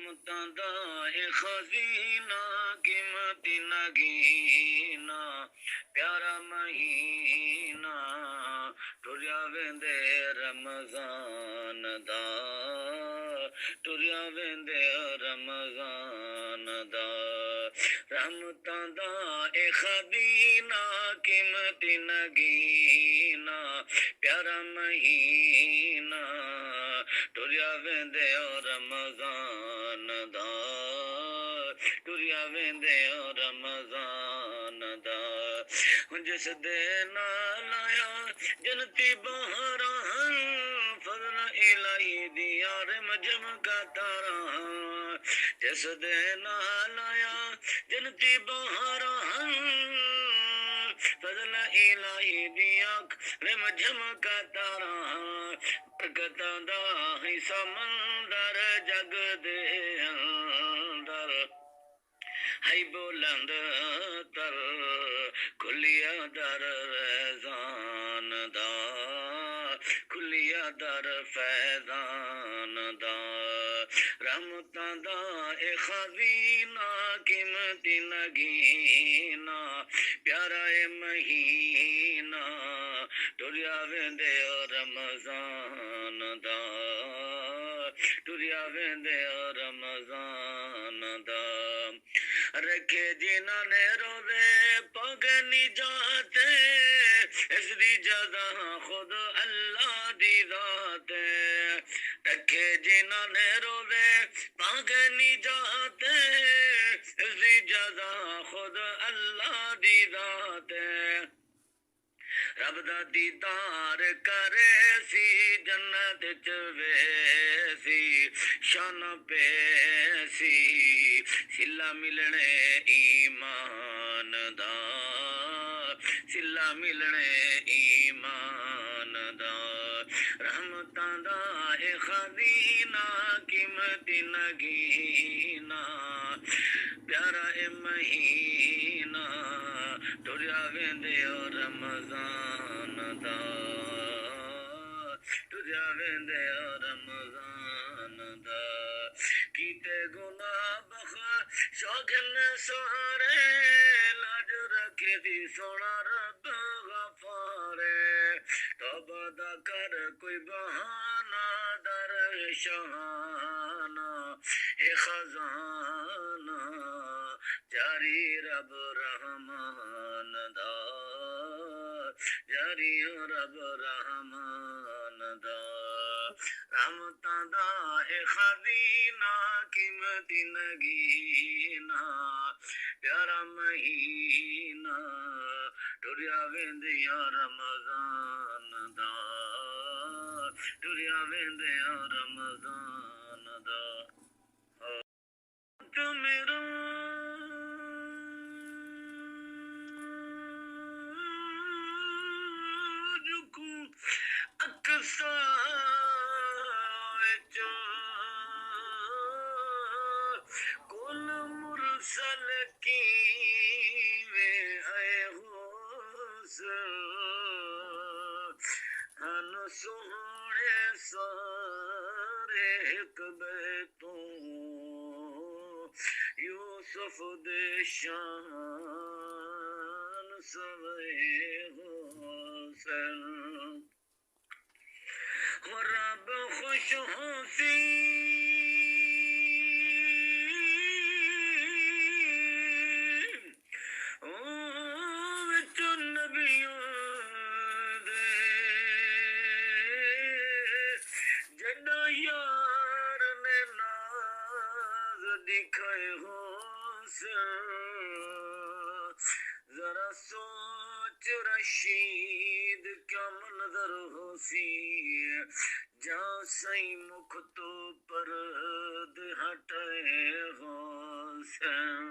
رحمتاں دا اے خزینہ قیمت نگینا پیارا مہینہ ٹریا ویندے رمضان دا ٹریا ویندے رمضان دا رحمتاں دا اے خزینہ قیمت نگینا پیارا مہینہ ٹریا ویندے رمضان دا ٹریا ویندے رمضان دا جس دے نال آیا جنتی بہاراں فضل الہی دیا رمجم کا تارا جس دے نال آیا جنتی بہاراں فضل الہی دیا رمجم کا تارا برکتاں دا ہی سمندر جگ دے اندر ہے بلند تر کھلیا در فیضان دا کھلیا در فیضان دا رحمتاں دا اے خزینہ قیمت نگینا پیارا اے مہینہ ٹریا ویندے رمضان دا ٹریا ویندے رمضان دا رکھے جنہاں نے روزے پاک نجات اس دی جزا خود اللہ دی ذات رکھے جنہاں نے روزے پاک نجات اس دی جزا خود اللہ دی ذات رب دا دیدار کرے سی جنت چ ویسی شان پیسی سلا ملنے ایمان دا سلا ملنے ایمان دا رحمتاں دا اے خزینہ قیمت نگینا پیارا اے مہینہ ٹریا ویندے رمضان دا ٹریا ویندے رمضان دا کیتے گناہ شوگن سارے لاج رکھے دی سونا رب غفارے توبہ دا کر کوئی بہانہ در شہانہ اے خزانہ جاری رب رحمان دا جاری رب رحمان دا رحمتاں دا اے خزینہ قیمت نگینا پیارا مہینہ ٹریا ویندیا رمضان دا ٹریا ویندیا رمضان دا میرا اقصا کل مرسل کی وے اے حسن سونے سارے ایک بیتوں یوسف دے شان سوے حسن رب خوش ہوسی نبیوں دے جڑا یار نے ناز دکھائے ہو ذرا سوچ رشید کیا منظر ہو سی جا سی مکھ تو پرد ہٹے حسین